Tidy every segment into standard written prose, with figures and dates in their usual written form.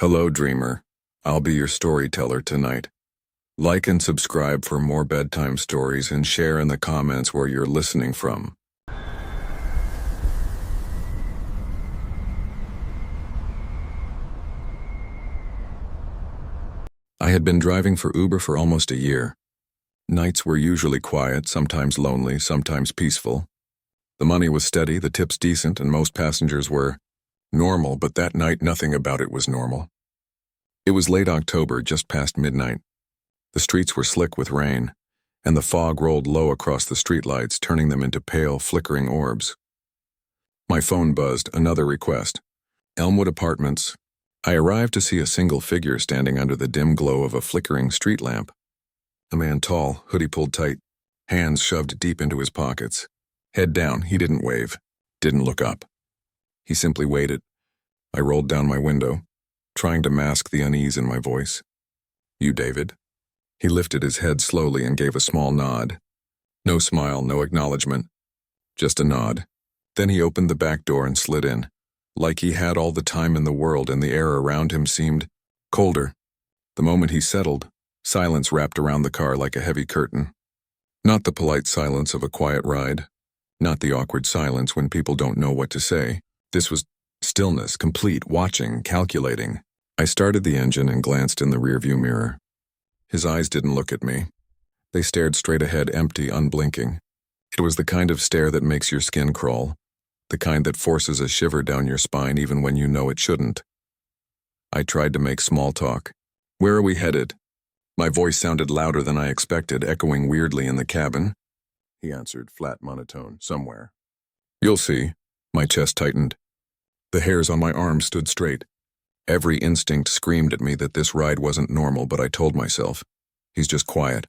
Hello, dreamer. I'll be your storyteller tonight. Like and subscribe for more bedtime stories and share in the comments where you're listening from. I had been driving for Uber for almost a year. Nights were usually quiet, sometimes lonely, sometimes peaceful. The money was steady, the tips decent, and most passengers were normal, but that night nothing about it was normal. It was late October, just past midnight. The streets were slick with rain, and the fog rolled low across the streetlights, turning them into pale, flickering orbs. My phone buzzed, another request. Elmwood Apartments. I arrived to see a single figure standing under the dim glow of a flickering street lamp. A man tall, hoodie pulled tight, hands shoved deep into his pockets. Head down, he didn't wave, didn't look up. He simply waited. I rolled down my window, trying to mask the unease in my voice. "You, David?" He lifted his head slowly and gave a small nod. No smile, no acknowledgement, just a nod. Then he opened the back door and slid in, like he had all the time in the world, and the air around him seemed colder. The moment he settled, silence wrapped around the car like a heavy curtain. Not the polite silence of a quiet ride, not the awkward silence when people don't know what to say. This was stillness, complete, watching, calculating. I started the engine and glanced in the rearview mirror. His eyes didn't look at me. They stared straight ahead, empty, unblinking. It was the kind of stare that makes your skin crawl, the kind that forces a shiver down your spine even when you know it shouldn't. I tried to make small talk. "Where are we headed?" My voice sounded louder than I expected, echoing weirdly in the cabin. He answered, flat monotone, "Somewhere." "You'll see." My chest tightened. The hairs on my arms stood straight. Every instinct screamed at me that this ride wasn't normal, but I told myself, he's just quiet.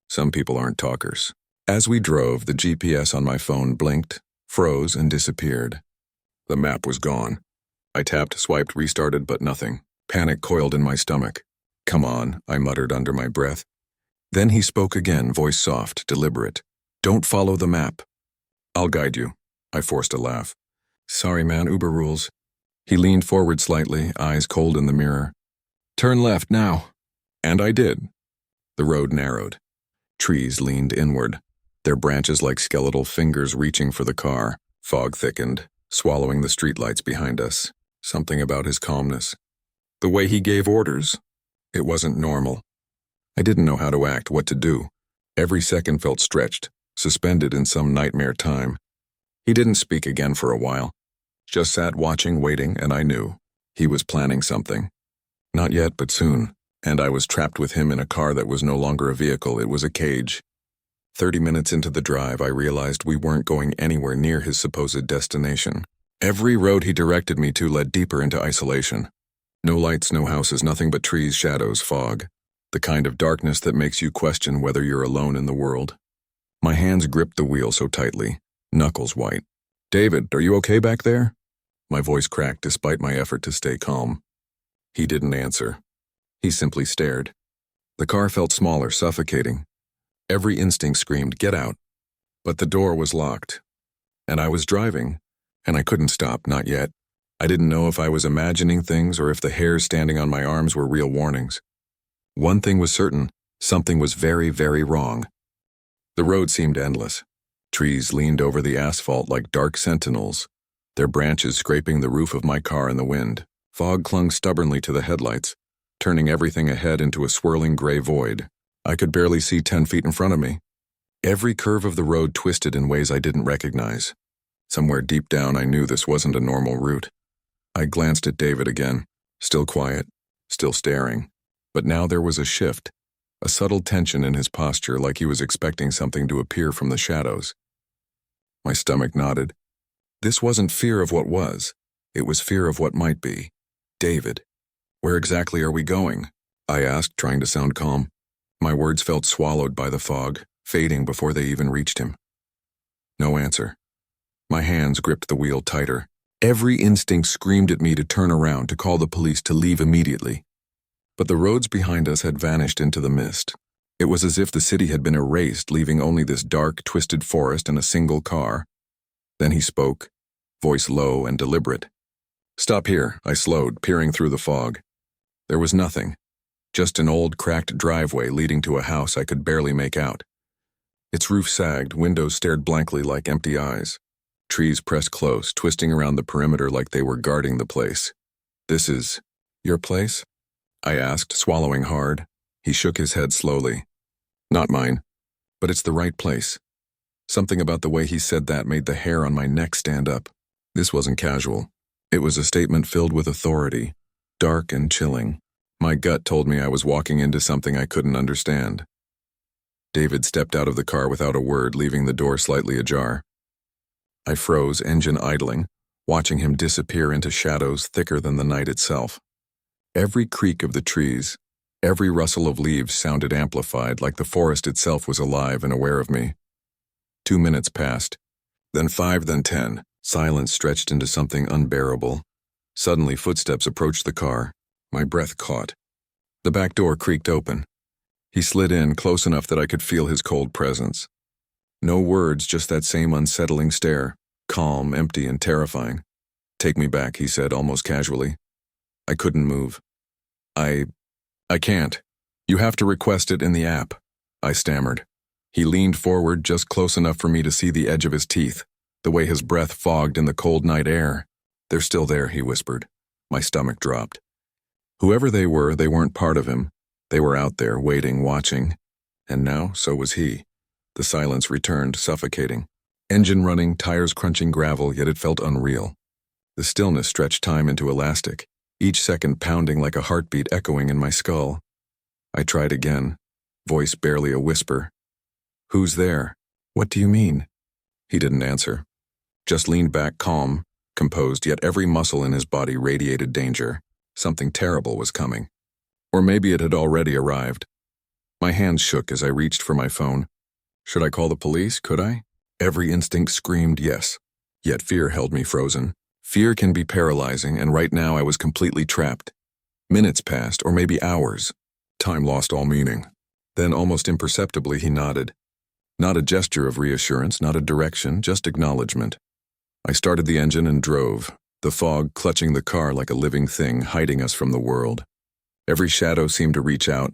Some people aren't talkers. As we drove, the GPS on my phone blinked, froze, and disappeared. The map was gone. I tapped, swiped, restarted, but nothing. Panic coiled in my stomach. "Come on," I muttered under my breath. Then he spoke again, voice soft, deliberate. "Don't follow the map." "I'll guide you." I forced a laugh. "Sorry, man, Uber rules." He leaned forward slightly, eyes cold in the mirror. "Turn left now." And I did. The road narrowed. Trees leaned inward, their branches like skeletal fingers reaching for the car. Fog thickened, swallowing the streetlights behind us. Something about his calmness. The way he gave orders. It wasn't normal. I didn't know how to act, what to do. Every second felt stretched, suspended in some nightmare time. He didn't speak again for a while. Just sat watching, waiting, and I knew. He was planning something. Not yet, but soon. And I was trapped with him in a car that was no longer a vehicle, it was a cage. 30 minutes into the drive, I realized we weren't going anywhere near his supposed destination. Every road he directed me to led deeper into isolation. No lights, no houses, nothing but trees, shadows, fog. The kind of darkness that makes you question whether you're alone in the world. My hands gripped the wheel so tightly, knuckles white. "David, are you okay back there?" My voice cracked despite my effort to stay calm. He didn't answer. He simply stared. The car felt smaller, suffocating. Every instinct screamed, "Get out." But the door was locked. And I was driving, and I couldn't stop, not yet. I didn't know if I was imagining things or if the hairs standing on my arms were real warnings. One thing was certain, something was very, very wrong. The road seemed endless. Trees leaned over the asphalt like dark sentinels, their branches scraping the roof of my car in the wind. Fog clung stubbornly to the headlights, turning everything ahead into a swirling gray void. I could barely see 10 feet in front of me. Every curve of the road twisted in ways I didn't recognize. Somewhere deep down, I knew this wasn't a normal route. I glanced at David again, still quiet, still staring. But now there was a shift, a subtle tension in his posture, like he was expecting something to appear from the shadows. My stomach nodded. This wasn't fear of what was. It was fear of what might be. "David, where exactly are we going?" I asked, trying to sound calm. My words felt swallowed by the fog, fading before they even reached him. No answer. My hands gripped the wheel tighter. Every instinct screamed at me to turn around, to call the police, to leave immediately. But the roads behind us had vanished into the mist. It was as if the city had been erased, leaving only this dark, twisted forest and a single car. Then he spoke, voice low and deliberate. "Stop here," I slowed, peering through the fog. There was nothing. Just an old, cracked driveway leading to a house I could barely make out. Its roof sagged, windows stared blankly like empty eyes. Trees pressed close, twisting around the perimeter like they were guarding the place. "This is your place?" I asked, swallowing hard. He shook his head slowly. "Not mine, but it's the right place." Something about the way he said that made the hair on my neck stand up. This wasn't casual. It was a statement filled with authority, dark and chilling. My gut told me I was walking into something I couldn't understand. David stepped out of the car without a word, leaving the door slightly ajar. I froze, engine idling, watching him disappear into shadows thicker than the night itself. Every creak of the trees, every rustle of leaves sounded amplified, like the forest itself was alive and aware of me. 2 minutes passed, then 5, then 10. Silence stretched into something unbearable. Suddenly, footsteps approached the car. My breath caught. The back door creaked open. He slid in close enough that I could feel his cold presence. No words, just that same unsettling stare, calm, empty, and terrifying. "Take me back," he said almost casually. I couldn't move. I can't. You have to request it in the app," I stammered. He leaned forward just close enough for me to see the edge of his teeth, the way his breath fogged in the cold night air. "They're still there," he whispered. My stomach dropped. Whoever they weren't part of him. They were out there, waiting, watching. And now, so was he. The silence returned, suffocating. Engine running, tires crunching gravel, yet it felt unreal. The stillness stretched time into elastic, each second pounding like a heartbeat echoing in my skull. I tried again, voice barely a whisper. "Who's there? What do you mean?" He didn't answer. Just leaned back, calm, composed, yet every muscle in his body radiated danger. Something terrible was coming. Or maybe it had already arrived. My hands shook as I reached for my phone. Should I call the police? Could I? Every instinct screamed yes. Yet fear held me frozen. Fear can be paralyzing, and right now I was completely trapped. Minutes passed, or maybe hours. Time lost all meaning. Then, almost imperceptibly, he nodded. Not a gesture of reassurance, not a direction, just acknowledgement. I started the engine and drove, the fog clutching the car like a living thing, hiding us from the world. Every shadow seemed to reach out.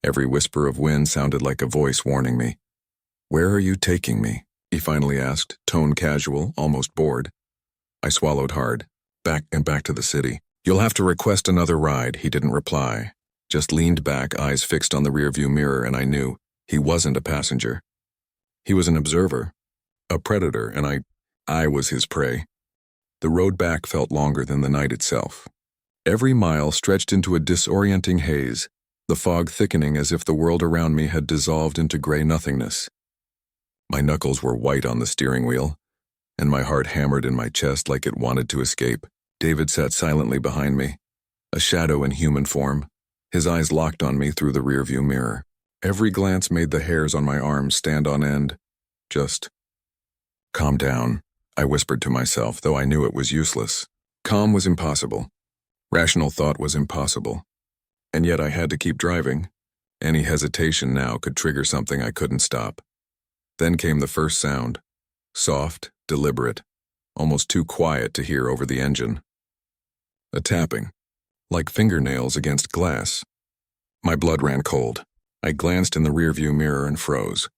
Every whisper of wind sounded like a voice warning me. "Where are you taking me?" he finally asked, tone casual, almost bored. I swallowed hard. Back to the city. "You'll have to request another ride," he didn't reply. Just leaned back, eyes fixed on the rearview mirror, and I knew he wasn't a passenger. He was an observer, a predator, and I was his prey. The road back felt longer than the night itself. Every mile stretched into a disorienting haze, the fog thickening as if the world around me had dissolved into gray nothingness. My knuckles were white on the steering wheel, and my heart hammered in my chest like it wanted to escape. David sat silently behind me, a shadow in human form, his eyes locked on me through the rearview mirror. Every glance made the hairs on my arms stand on end. Just, "Calm down," I whispered to myself, though I knew it was useless. Calm was impossible. Rational thought was impossible. And yet I had to keep driving. Any hesitation now could trigger something I couldn't stop. Then came the first sound. Soft, deliberate, almost too quiet to hear over the engine. A tapping, like fingernails against glass. My blood ran cold. I glanced in the rearview mirror and froze.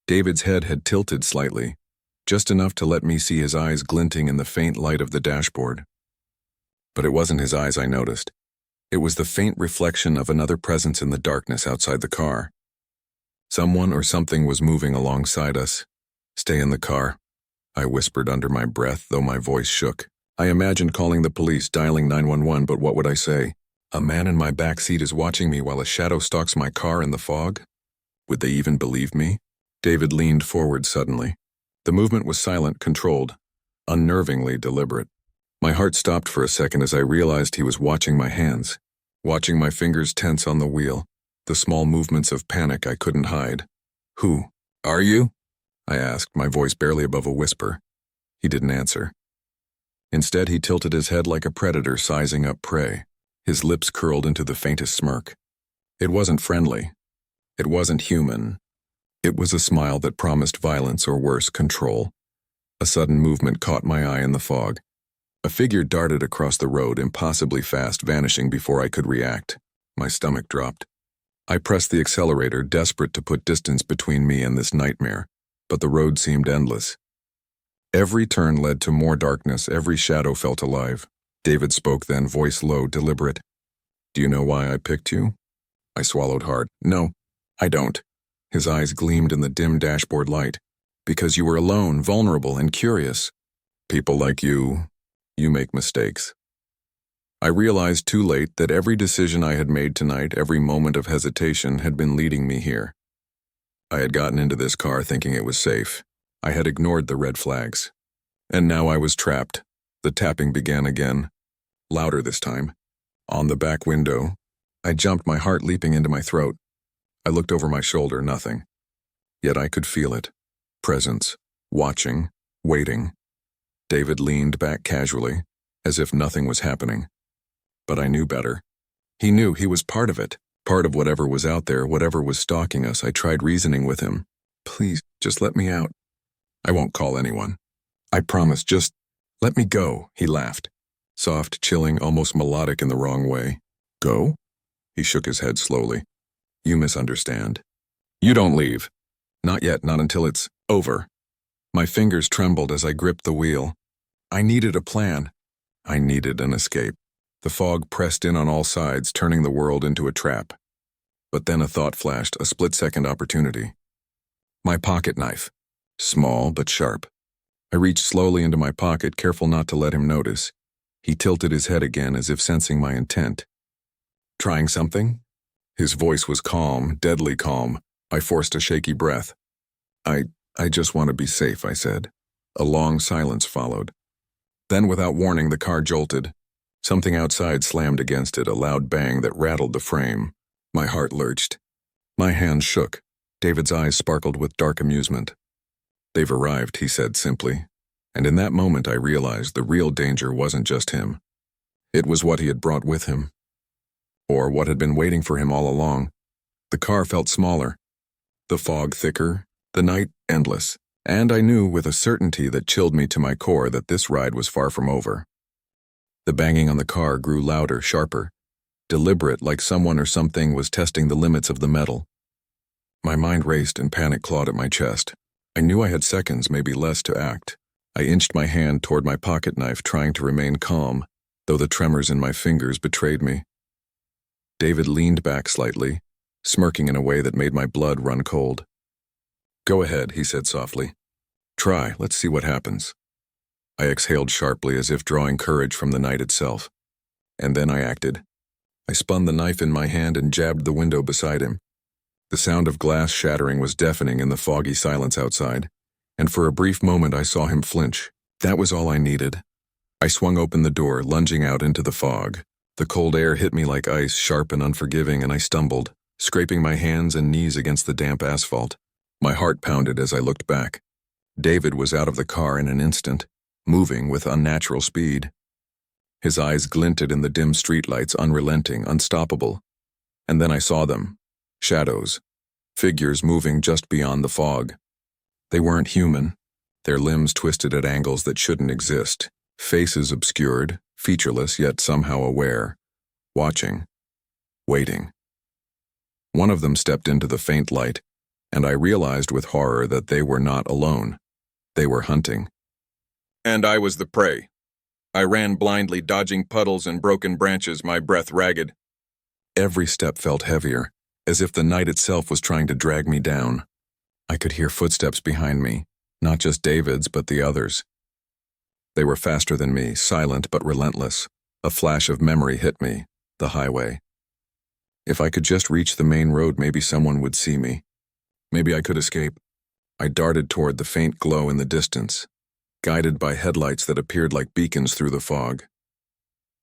David's head had tilted slightly, just enough to let me see his eyes glinting in the faint light of the dashboard. But it wasn't his eyes I noticed. It was the faint reflection of another presence in the darkness outside the car. Someone or something was moving alongside us. "Stay in the car," I whispered under my breath, though my voice shook. I imagined calling the police, dialing 911, but what would I say? A man in my back seat is watching me while a shadow stalks my car in the fog? Would they even believe me? David leaned forward suddenly. The movement was silent, controlled, unnervingly deliberate. My heart stopped for a second as I realized he was watching my hands, watching my fingers tense on the wheel, the small movements of panic I couldn't hide. "Who are you?" I asked, my voice barely above a whisper. He didn't answer. Instead, he tilted his head like a predator sizing up prey. His lips curled into the faintest smirk. It wasn't friendly. It wasn't human. It was a smile that promised violence or worse, control. A sudden movement caught my eye in the fog. A figure darted across the road, impossibly fast, vanishing before I could react. My stomach dropped. I pressed the accelerator, desperate to put distance between me and this nightmare, but the road seemed endless. Every turn led to more darkness, every shadow felt alive. David spoke then, voice low, deliberate. "Do you know why I picked you?" I swallowed hard. "No, I don't." His eyes gleamed in the dim dashboard light. "Because you were alone, vulnerable, and curious. People like you make mistakes." I realized too late that every decision I had made tonight, every moment of hesitation, had been leading me here. I had gotten into this car thinking it was safe. I had ignored the red flags. And now I was trapped. The tapping began again, louder this time. On the back window, I jumped, my heart leaping into my throat. I looked over my shoulder, nothing. Yet I could feel it. Presence, watching, waiting. David leaned back casually, as if nothing was happening. But I knew better. He knew he was part of it, part of whatever was out there, whatever was stalking us. I tried reasoning with him. "Please, just let me out. I won't call anyone. I promise, just let me go," he laughed. Soft, chilling, almost melodic in the wrong way. "Go?" He shook his head slowly. "You misunderstand. You don't leave. Not yet, not until it's over." My fingers trembled as I gripped the wheel. I needed a plan. I needed an escape. The fog pressed in on all sides, turning the world into a trap. But then a thought flashed, a split-second opportunity. My pocket knife. Small but sharp. I reached slowly into my pocket, careful not to let him notice. He tilted his head again as if sensing my intent. "Trying something?" His voice was calm, deadly calm. I forced a shaky breath. I just want to be safe," I said. A long silence followed. Then, without warning, the car jolted. Something outside slammed against it, a loud bang that rattled the frame. My heart lurched. My hands shook. David's eyes sparkled with dark amusement. "They've arrived," he said simply. And in that moment I realized the real danger wasn't just him. It was what he had brought with him. Or what had been waiting for him all along. The car felt smaller. The fog thicker. The night endless. And I knew with a certainty that chilled me to my core that this ride was far from over. The banging on the car grew louder, sharper. Deliberate, like someone or something was testing the limits of the metal. My mind raced and panic clawed at my chest. I knew I had seconds, maybe less, to act. I inched my hand toward my pocket knife, trying to remain calm, though the tremors in my fingers betrayed me. David leaned back slightly, smirking in a way that made my blood run cold. "Go ahead," he said softly. "Try, let's see what happens." I exhaled sharply as if drawing courage from the night itself. And then I acted. I spun the knife in my hand and jabbed the window beside him. The sound of glass shattering was deafening in the foggy silence outside, and for a brief moment I saw him flinch. That was all I needed. I swung open the door, lunging out into the fog. The cold air hit me like ice, sharp and unforgiving, and I stumbled, scraping my hands and knees against the damp asphalt. My heart pounded as I looked back. David was out of the car in an instant, moving with unnatural speed. His eyes glinted in the dim streetlights, unrelenting, unstoppable. And then I saw them. Shadows. Figures moving just beyond the fog. They weren't human. Their limbs twisted at angles that shouldn't exist. Faces obscured, featureless yet somehow aware. Watching. Waiting. One of them stepped into the faint light, and I realized with horror that they were not alone. They were hunting. And I was the prey. I ran blindly, dodging puddles and broken branches, my breath ragged. Every step felt heavier, as if the night itself was trying to drag me down. I could hear footsteps behind me, not just David's, but the others. They were faster than me, silent but relentless. A flash of memory hit me, the highway. If I could just reach the main road, maybe someone would see me. Maybe I could escape. I darted toward the faint glow in the distance, guided by headlights that appeared like beacons through the fog.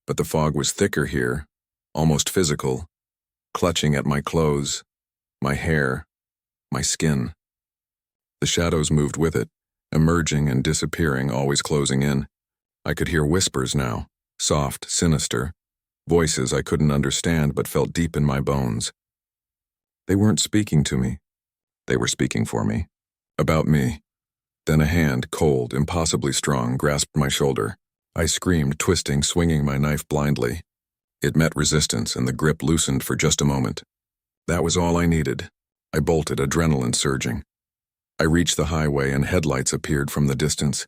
But the fog was thicker here, almost physical, clutching at my clothes, my hair, my skin. The shadows moved with it, emerging and disappearing, always closing in. I could hear whispers now, soft, sinister, voices I couldn't understand but felt deep in my bones. They weren't speaking to me. They were speaking for me. About me. Then a hand, cold, impossibly strong, grasped my shoulder. I screamed, twisting, swinging my knife blindly. It met resistance, and the grip loosened for just a moment. That was all I needed. I bolted, adrenaline surging. I reached the highway, and headlights appeared from the distance.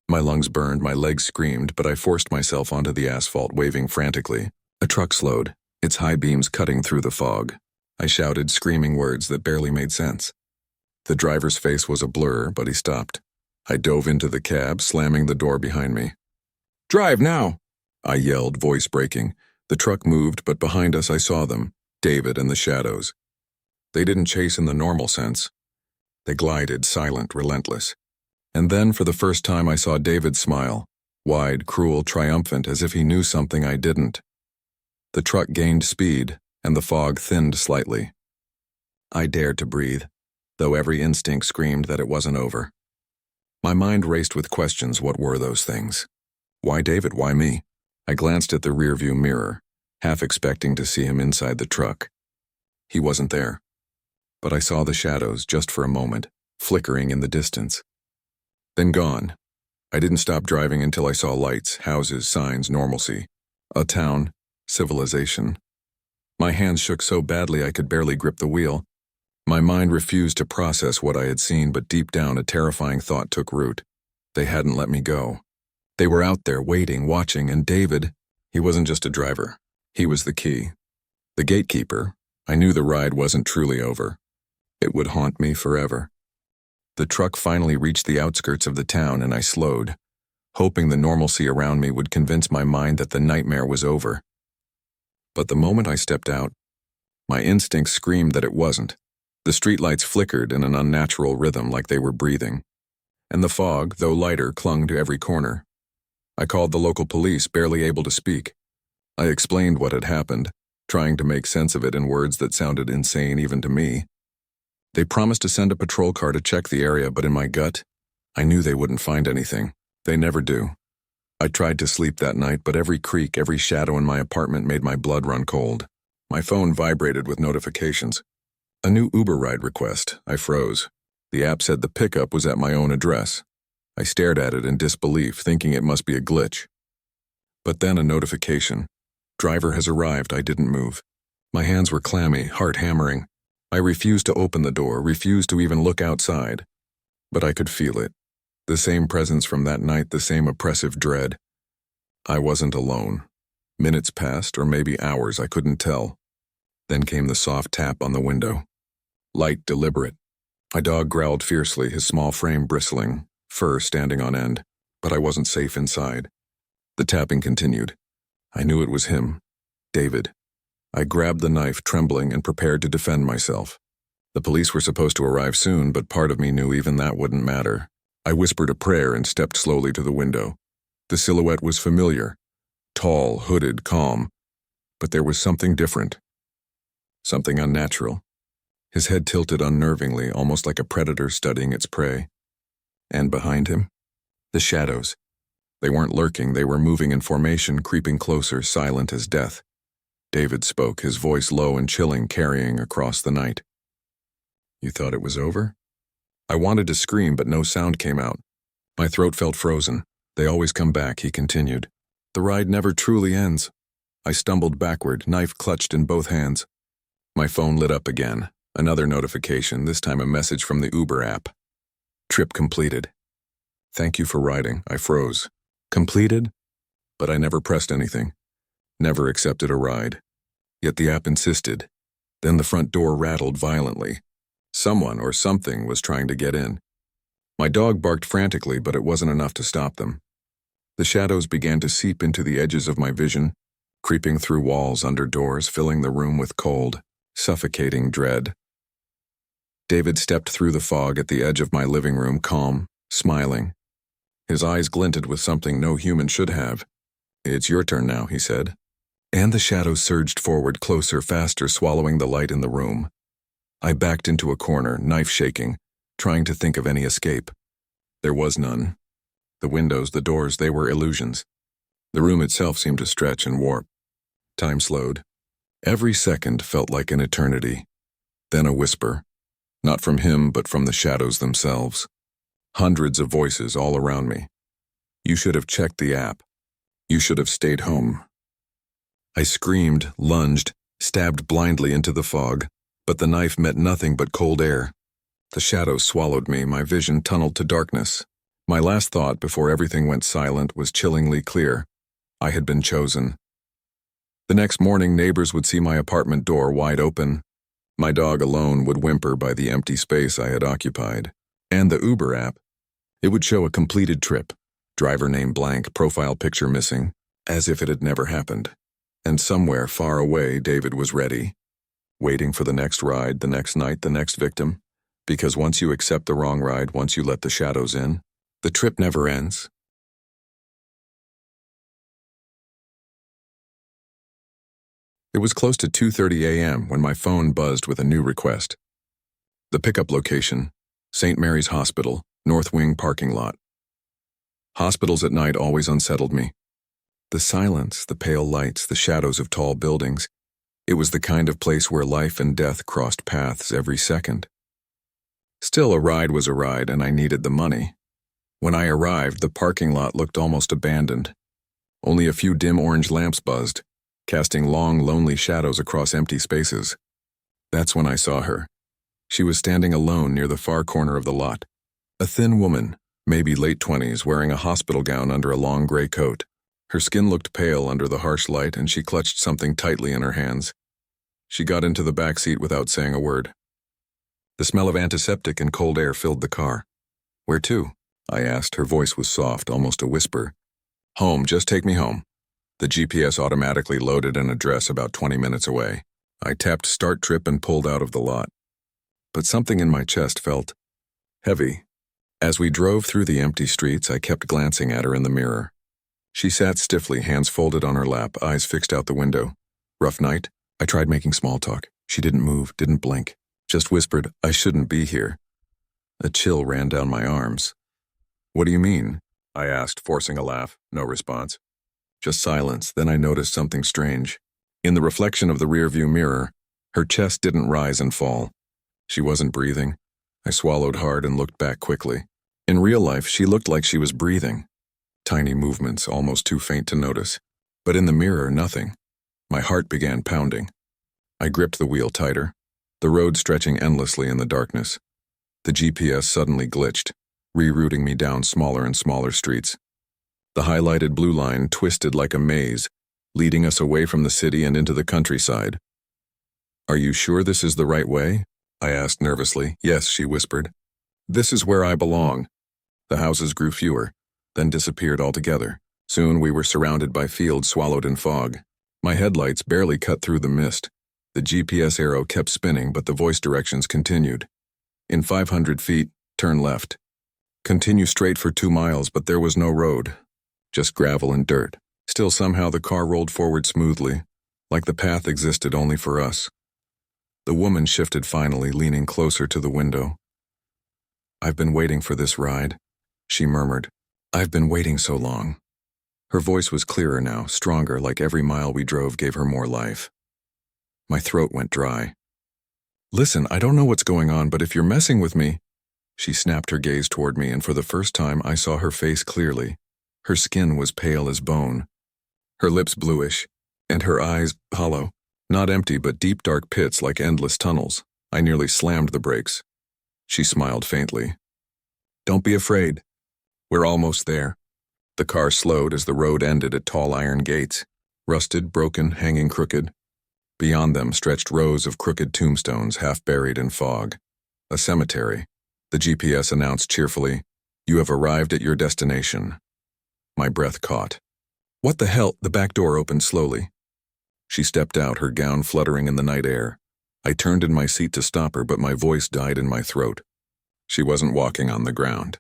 My lungs burned, my legs screamed, but I forced myself onto the asphalt, waving frantically. A truck slowed, its high beams cutting through the fog. I shouted, screaming words that barely made sense. The driver's face was a blur, but he stopped. I dove into the cab, slamming the door behind me. "Drive now!" I yelled, voice breaking. The truck moved, but behind us I saw them, David and the shadows. They didn't chase in the normal sense. They glided, silent, relentless. And then, for the first time, I saw David smile, wide, cruel, triumphant, as if he knew something I didn't. The truck gained speed, and the fog thinned slightly. I dared to breathe, though every instinct screamed that it wasn't over. My mind raced with questions. What were those things? Why David? Why me? I glanced at the rearview mirror, half expecting to see him inside the truck. He wasn't there. But I saw the shadows, just for a moment, flickering in the distance. Then gone. I didn't stop driving until I saw lights, houses, signs, normalcy. A town, civilization. My hands shook so badly I could barely grip the wheel. My mind refused to process what I had seen, but deep down a terrifying thought took root. They hadn't let me go. They were out there, waiting, watching, and David, he wasn't just a driver. He was the key. The gatekeeper. I knew the ride wasn't truly over. It would haunt me forever. The truck finally reached the outskirts of the town, and I slowed, hoping the normalcy around me would convince my mind that the nightmare was over. But the moment I stepped out, my instincts screamed that it wasn't. The streetlights flickered in an unnatural rhythm like they were breathing, and the fog, though lighter, clung to every corner. I called the local police, barely able to speak. I explained what had happened, trying to make sense of it in words that sounded insane even to me. They promised to send a patrol car to check the area, but in my gut, I knew they wouldn't find anything. They never do. I tried to sleep that night, but every creak, every shadow in my apartment made my blood run cold. My phone vibrated with notifications. A new Uber ride request. I froze. The app said the pickup was at my own address. I stared at it in disbelief, thinking it must be a glitch. But then a notification. Driver has arrived. I didn't move. My hands were clammy, heart hammering. I refused to open the door, refused to even look outside. But I could feel it. The same presence from that night, the same oppressive dread. I wasn't alone. Minutes passed, or maybe hours, I couldn't tell. Then came the soft tap on the window. Light, deliberate. My dog growled fiercely, his small frame bristling, fur standing on end, but I wasn't safe inside. The tapping continued. I knew it was him, David. I grabbed the knife, trembling, and prepared to defend myself. The police were supposed to arrive soon, but part of me knew even that wouldn't matter. I whispered a prayer and stepped slowly to the window. The silhouette was familiar, tall, hooded, calm, but there was something different. Something unnatural. His head tilted unnervingly, almost like a predator studying its prey. And behind him, the shadows. They weren't lurking, they were moving in formation, creeping closer, silent as death. David spoke, his voice low and chilling, carrying across the night. "You thought it was over?" I wanted to scream, but no sound came out. My throat felt frozen. "They always come back," he continued. "The ride never truly ends." I stumbled backward, knife clutched in both hands. My phone lit up again. Another notification, this time a message from the Uber app. Trip completed. "Thank you for riding." I froze. Completed? But I never pressed anything. Never accepted a ride. Yet the app insisted. Then the front door rattled violently. Someone or something was trying to get in. My dog barked frantically, but it wasn't enough to stop them. The shadows began to seep into the edges of my vision, creeping through walls, under doors, filling the room with cold, suffocating dread. David stepped through the fog at the edge of my living room, calm, smiling. His eyes glinted with something no human should have. "It's your turn now," he said. And the shadows surged forward, closer, faster, swallowing the light in the room. I backed into a corner, knife shaking, trying to think of any escape. There was none. The windows, the doors, they were illusions. The room itself seemed to stretch and warp. Time slowed. Every second felt like an eternity. Then a whisper. Not from him, but from the shadows themselves. Hundreds of voices all around me. "You should have checked the app. You should have stayed home." I screamed, lunged, stabbed blindly into the fog, but the knife met nothing but cold air. The shadows swallowed me, my vision tunneled to darkness. My last thought before everything went silent was chillingly clear. I had been chosen. The next morning, neighbors would see my apartment door wide open. My dog alone would whimper by the empty space I had occupied. And the Uber app. It would show a completed trip, driver name blank, profile picture missing, as if it had never happened. And somewhere far away, David was ready, waiting for the next ride, the next night, the next victim. Because once you accept the wrong ride, once you let the shadows in, the trip never ends. It was close to 2:30 a.m. when my phone buzzed with a new request. The pickup location, St. Mary's Hospital, North Wing parking lot. Hospitals at night always unsettled me. The silence, the pale lights, the shadows of tall buildings. It was the kind of place where life and death crossed paths every second. Still, a ride was a ride, and I needed the money. When I arrived, the parking lot looked almost abandoned. Only a few dim orange lamps buzzed, casting long, lonely shadows across empty spaces. That's when I saw her. She was standing alone near the far corner of the lot. A thin woman, maybe late 20s, wearing a hospital gown under a long gray coat. Her skin looked pale under the harsh light, and she clutched something tightly in her hands. She got into the back seat without saying a word. The smell of antiseptic and cold air filled the car. "Where to?" I asked. Her voice was soft, almost a whisper. "Home, just take me home." The GPS automatically loaded an address about 20 minutes away. I tapped start trip and pulled out of the lot. But something in my chest felt heavy. As we drove through the empty streets, I kept glancing at her in the mirror. She sat stiffly, hands folded on her lap, eyes fixed out the window. "Rough night?" I tried making small talk. She didn't move, didn't blink. Just whispered, "I shouldn't be here." A chill ran down my arms. "What do you mean?" I asked, forcing a laugh. No response. Just silence. Then I noticed something strange. In the reflection of the rearview mirror, her chest didn't rise and fall. She wasn't breathing. I swallowed hard and looked back quickly. In real life, she looked like she was breathing. Tiny movements, almost too faint to notice. But in the mirror, nothing. My heart began pounding. I gripped the wheel tighter, the road stretching endlessly in the darkness. The GPS suddenly glitched, rerouting me down smaller and smaller streets. The highlighted blue line twisted like a maze, leading us away from the city and into the countryside. "Are you sure this is the right way?" I asked nervously. "Yes," she whispered. "This is where I belong." The houses grew fewer, then disappeared altogether. Soon we were surrounded by fields swallowed in fog. My headlights barely cut through the mist. The GPS arrow kept spinning, but the voice directions continued. "In 500 feet, turn left. Continue straight for 2 miles, but there was no road. Just gravel and dirt." Still, somehow the car rolled forward smoothly, like the path existed only for us. The woman shifted finally, leaning closer to the window. "I've been waiting for this ride," she murmured. "I've been waiting so long." Her voice was clearer now, stronger, like every mile we drove gave her more life. My throat went dry. "Listen, I don't know what's going on, but if you're messing with me—" She snapped her gaze toward me, and for the first time I saw her face clearly. Her skin was pale as bone, her lips bluish, and her eyes hollow, not empty but deep dark pits like endless tunnels. I nearly slammed the brakes. She smiled faintly. "Don't be afraid. We're almost there." The car slowed as the road ended at tall iron gates, rusted, broken, hanging crooked. Beyond them stretched rows of crooked tombstones half buried in fog. A cemetery. The GPS announced cheerfully, "You have arrived at your destination." My breath caught. "What the hell?" The back door opened slowly. She stepped out, her gown fluttering in the night air. I turned in my seat to stop her, but my voice died in my throat. She wasn't walking on the ground.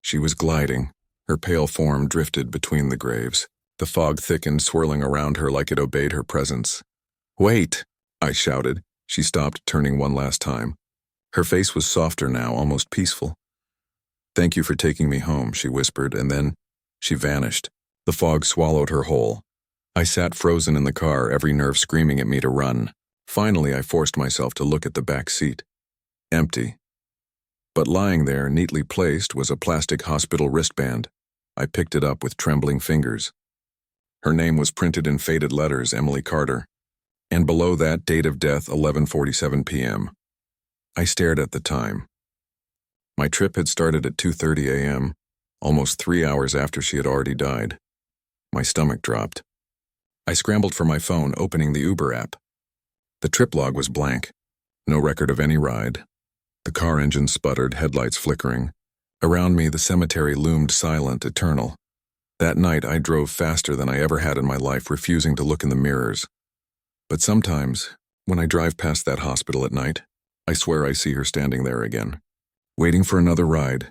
She was gliding. Her pale form drifted between the graves. The fog thickened, swirling around her like it obeyed her presence. "Wait!" I shouted. She stopped, turning one last time. Her face was softer now, almost peaceful. "Thank you for taking me home," she whispered, and then she vanished. The fog swallowed her whole. I sat frozen in the car, every nerve screaming at me to run. Finally, I forced myself to look at the back seat. Empty. But lying there, neatly placed, was a plastic hospital wristband. I picked it up with trembling fingers. Her name was printed in faded letters, Emily Carter, and below that, date of death, 11:47 p.m. I stared at the time. My trip had started at 2:30 a.m., almost 3 hours after she had already died. My stomach dropped. I scrambled for my phone, opening the Uber app. The trip log was blank. No record of any ride. The car engine sputtered, headlights flickering. Around me, the cemetery loomed silent, eternal. That night, I drove faster than I ever had in my life, refusing to look in the mirrors. But sometimes, when I drive past that hospital at night, I swear I see her standing there again, waiting for another ride,